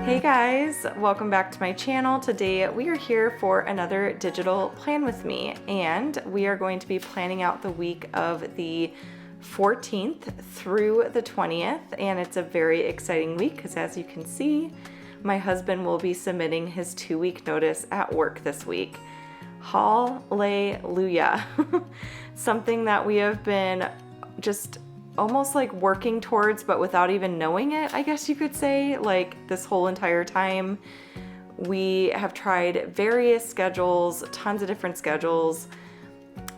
Hey guys, welcome back to my channel. Today we are here for another digital plan with me, and we are going to be planning out the week of the 14th through the 20th, and it's a very exciting week because, as you can see, my husband will be submitting his 2-week notice at work this week. Hallelujah. Something that we have been just almost like working towards, but without even knowing it, I guess you could say. Like, this whole entire time we have tried various schedules, tons of different schedules.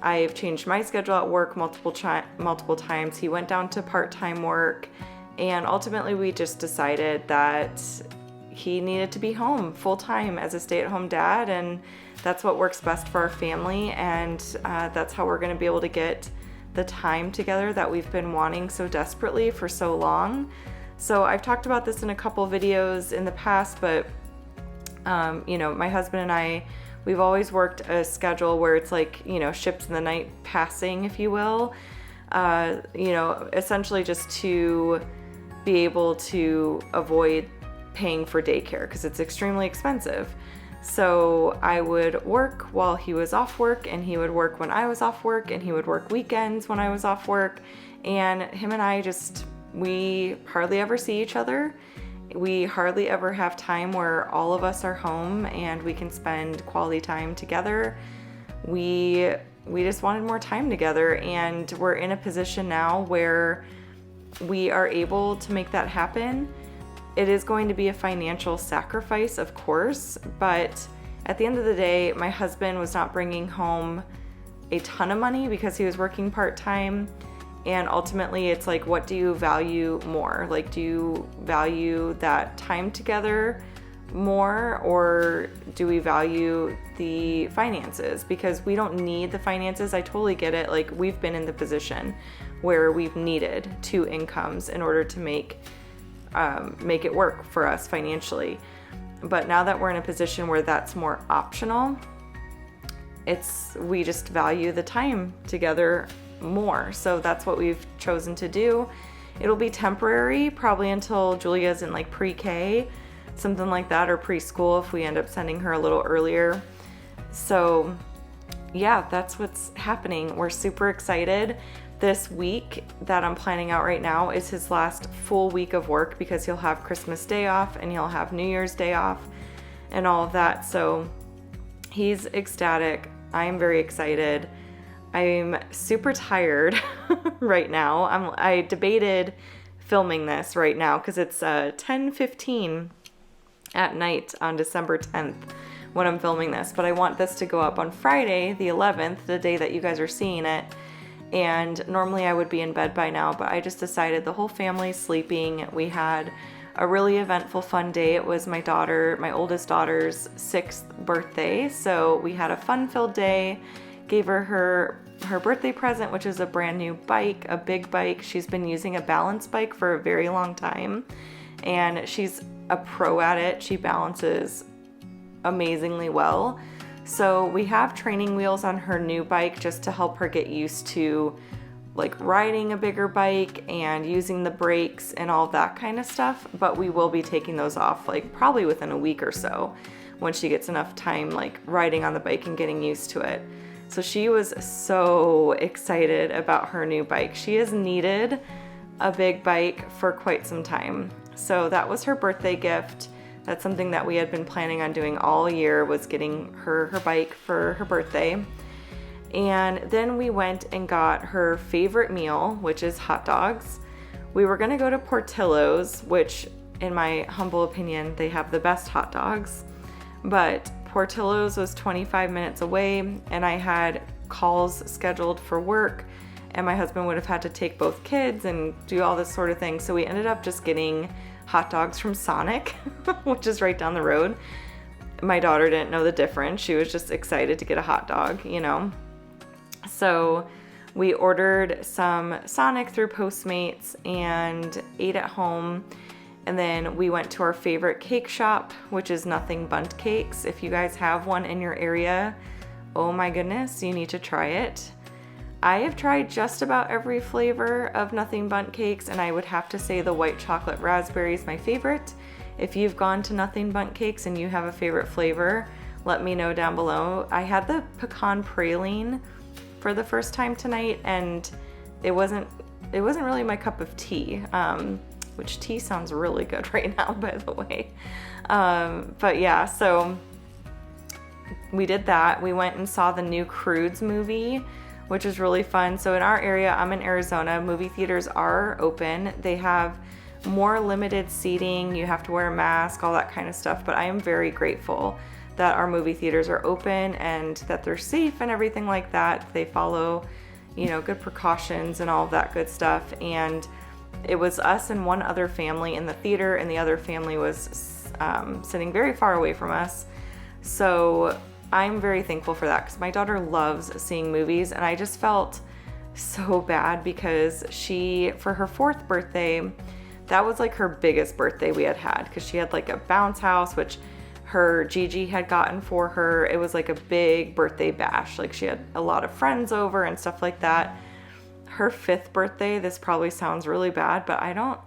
I've changed my schedule at work multiple times. He went down to part-time work, and ultimately we just decided that he needed to be home full-time as a stay-at-home dad, and that's what works best for our family, and that's how we're going to be able to get the time together that we've been wanting so desperately for so long. So I've talked about this in a couple videos in the past, but my husband and I, we've always worked a schedule where it's like, ships in the night passing, if you will, essentially just to be able to avoid paying for daycare because it's extremely expensive. So I would work while he was off work, and he would work when I was off work, and he would work weekends when I was off work. And him and I we hardly ever see each other. We hardly ever have time where all of us are home and we can spend quality time together. We just wanted more time together, and we're in a position now where we are able to make that happen. It is going to be a financial sacrifice, of course, but at the end of the day, my husband was not bringing home a ton of money because he was working part-time, and ultimately it's like, what do you value more? Like, do you value that time together more, or do we value the finances? Because we don't need the finances. I totally get it. Like, we've been in the position where we've needed 2 incomes in order to make it work for us financially. But now that we're in a position where that's more optional, we just value the time together more. So that's what we've chosen to do. It'll be temporary, probably until Julia's in like pre-K, something like that, or preschool if we end up sending her a little earlier. So yeah, that's what's happening. We're super excited. This week that I'm planning out right now is his last full week of work because he'll have Christmas Day off and he'll have New Year's Day off and all of that. So he's ecstatic. I'm very excited. I'm super tired right now. I debated filming this right now because it's 10:15 at night on December 10th when I'm filming this, but I want this to go up on Friday, the 11th, the day that you guys are seeing it. And normally I would be in bed by now, but I just decided the whole family's sleeping. We had a really eventful, fun day. It was my oldest daughter's 6th birthday. So we had a fun-filled day, gave her birthday present, which is a brand new bike, a big bike. She's been using a balance bike for a very long time, and she's a pro at it. She balances amazingly well. So we have training wheels on her new bike just to help her get used to like riding a bigger bike and using the brakes and all that kind of stuff. But we will be taking those off like probably within a week or so when she gets enough time like riding on the bike and getting used to it. So she was so excited about her new bike. She has needed a big bike for quite some time. So that was her birthday gift. That's something that we had been planning on doing all year, was getting her bike for her birthday. And then we went and got her favorite meal, which is hot dogs. We were gonna go to Portillo's, which in my humble opinion, they have the best hot dogs. But Portillo's was 25 minutes away, and I had calls scheduled for work, and my husband would have had to take both kids and do all this sort of thing. So we ended up just getting hot dogs from Sonic, which is right down the road. My daughter didn't know the difference. She was just excited to get a hot dog, So we ordered some Sonic through Postmates and ate at home. And then we went to our favorite cake shop, which is Nothing Bundt Cakes. If you guys have one in your area, oh my goodness, you need to try it. I have tried just about every flavor of Nothing Bundt Cakes, and I would have to say the white chocolate raspberry is my favorite. If you've gone to Nothing Bundt Cakes and you have a favorite flavor, let me know down below. I had the pecan praline for the first time tonight, and it wasn't really my cup of tea, which tea sounds really good right now, by the way. But yeah, so we did that. We went and saw the new Croods movie, which is really fun. So in our area, I'm in Arizona, movie theaters are open. They have more limited seating. You have to wear a mask, all that kind of stuff. But I am very grateful that our movie theaters are open and that they're safe and everything like that. They follow, you know, good precautions and all of that good stuff. And it was us and one other family in the theater, and the other family was sitting very far away from us. So I'm very thankful for that, because my daughter loves seeing movies, and I just felt so bad because she, for her 4th birthday, that was like her biggest birthday we had, because she had like a bounce house, which her Gigi had gotten for her. It was like a big birthday bash. Like she had a lot of friends over and stuff like that. Her 5th birthday, this probably sounds really bad, but I don't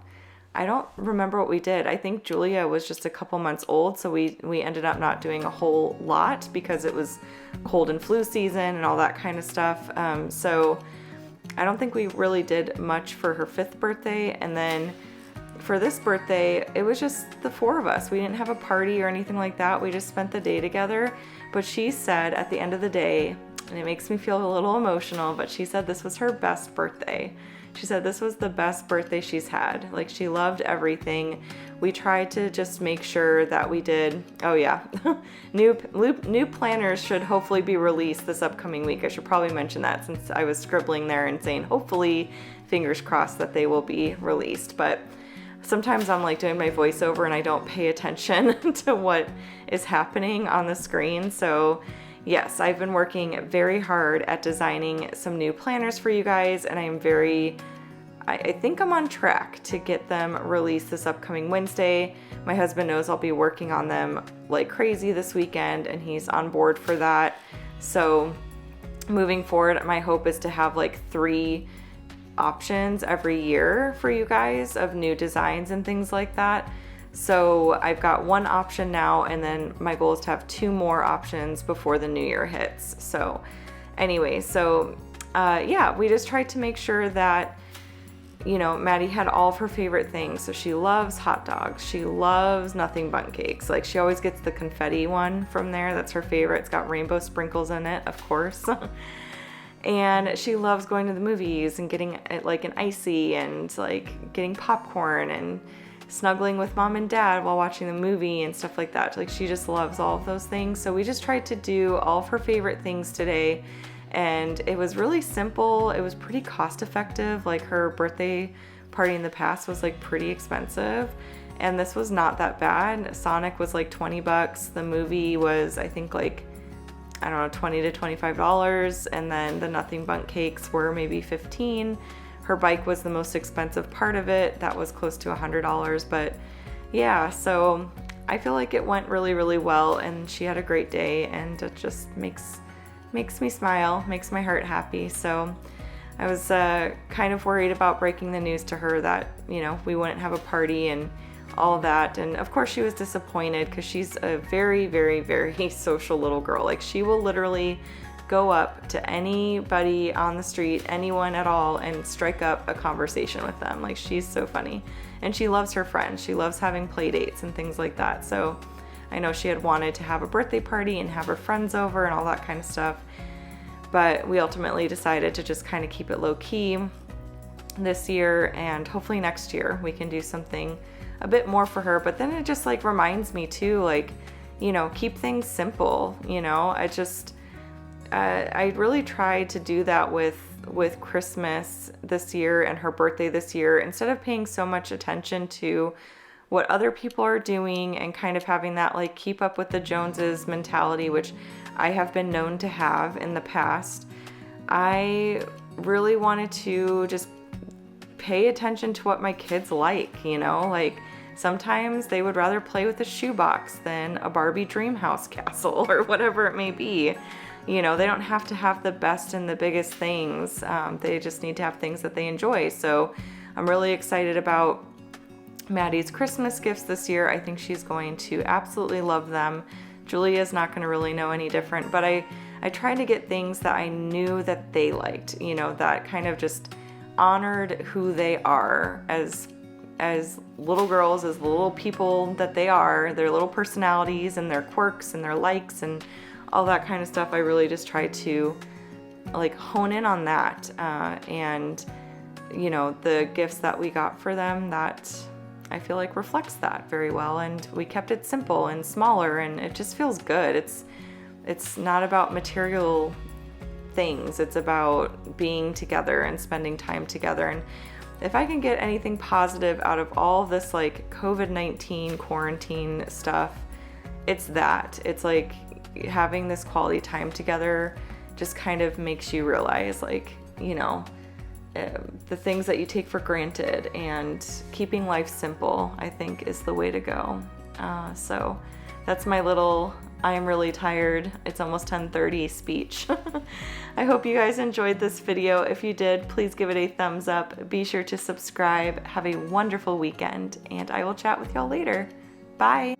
remember what we did. I think Julia was just a couple months old, so we ended up not doing a whole lot because it was cold and flu season and all that kind of stuff. So I don't think we really did much for her 5th birthday. And then for this birthday, it was just the 4 of us. We didn't have a party or anything like that. We just spent the day together. But she said at the end of the day, and it makes me feel a little emotional, but she said this was her best birthday. She said this was the best birthday she's had. Like, she loved everything. We tried to just make sure that we did, oh yeah, new planners should hopefully be released this upcoming week. I should probably mention that, since I was scribbling there and saying hopefully, fingers crossed, that they will be released. But sometimes I'm like doing my voiceover and I don't pay attention to what is happening on the screen. So yes, I've been working very hard at designing some new planners for you guys, and I think I'm on track to get them released this upcoming Wednesday. My husband knows I'll be working on them like crazy this weekend, and he's on board for that. So moving forward, my hope is to have like 3 options every year for you guys of new designs and things like that. So I've got 1 option now, and then my goal is to have 2 more options before the new year hits. So anyway, yeah, we just tried to make sure that, you know, Maddie had all of her favorite things. So she loves hot dogs. She loves Nothing Bundt Cakes. Like, she always gets the confetti one from there. That's her favorite. It's got rainbow sprinkles in it, of course. And she loves going to the movies and getting like an icy and like getting popcorn and snuggling with mom and dad while watching the movie and stuff like that. Like, she just loves all of those things. So we just tried to do all of her favorite things today, and it was really simple. It was pretty cost effective. Like, her birthday party in the past was like pretty expensive, and this was not that bad. Sonic was like $20. The movie was, I think, like, I don't know, $20 to $25, and then the Nothing Bundt Cakes were maybe $15. Her bike was the most expensive part of it. That was close to $100, but yeah, so I feel like it went really, really well, and she had a great day, and it just makes me smile, makes my heart happy. So I was kind of worried about breaking the news to her that, you know, we wouldn't have a party and all that. And of course she was disappointed, because she's a very, very, very social little girl. Like, she will literally go up to anybody on the street, anyone at all, and strike up a conversation with them. Like, she's so funny, and she loves her friends. She loves having play dates and things like that. So I know she had wanted to have a birthday party and have her friends over and all that kind of stuff, but we ultimately decided to just kind of keep it low key this year, and hopefully next year we can do something a bit more for her. But then it just like reminds me too, like, you know, keep things simple. You know, I really tried to do that with Christmas this year and her birthday this year, instead of paying so much attention to what other people are doing and kind of having that like keep up with the Joneses mentality, which I have been known to have in the past. I really wanted to just pay attention to what my kids like, you know, like sometimes they would rather play with a shoebox than a Barbie dream house castle or whatever it may be. You know, they don't have to have the best and the biggest things. They just need to have things that they enjoy. So I'm really excited about Maddie's Christmas gifts this year. I think she's going to absolutely love them. Julia's not going to really know any different, but I tried to get things that I knew that they liked, you know, that kind of just honored who they are as little girls, as the little people that they are, their little personalities and their quirks and their likes and all that kind of stuff. I really just tried to like hone in on that, and you know, the gifts that we got for them, that I feel like reflects that very well. And we kept it simple and smaller, and it just feels good. It's not about material things. It's about being together and spending time together. And if I can get anything positive out of all this like COVID-19 quarantine stuff, it's that. It's like having this quality time together just kind of makes you realize, like, you know, the things that you take for granted, and keeping life simple, I think, is the way to go. So that's my little I'm really tired, it's almost 10:30 speech. I hope you guys enjoyed this video. If you did, please give it a thumbs up. Be sure to subscribe. Have a wonderful weekend, and I will chat with y'all later. Bye.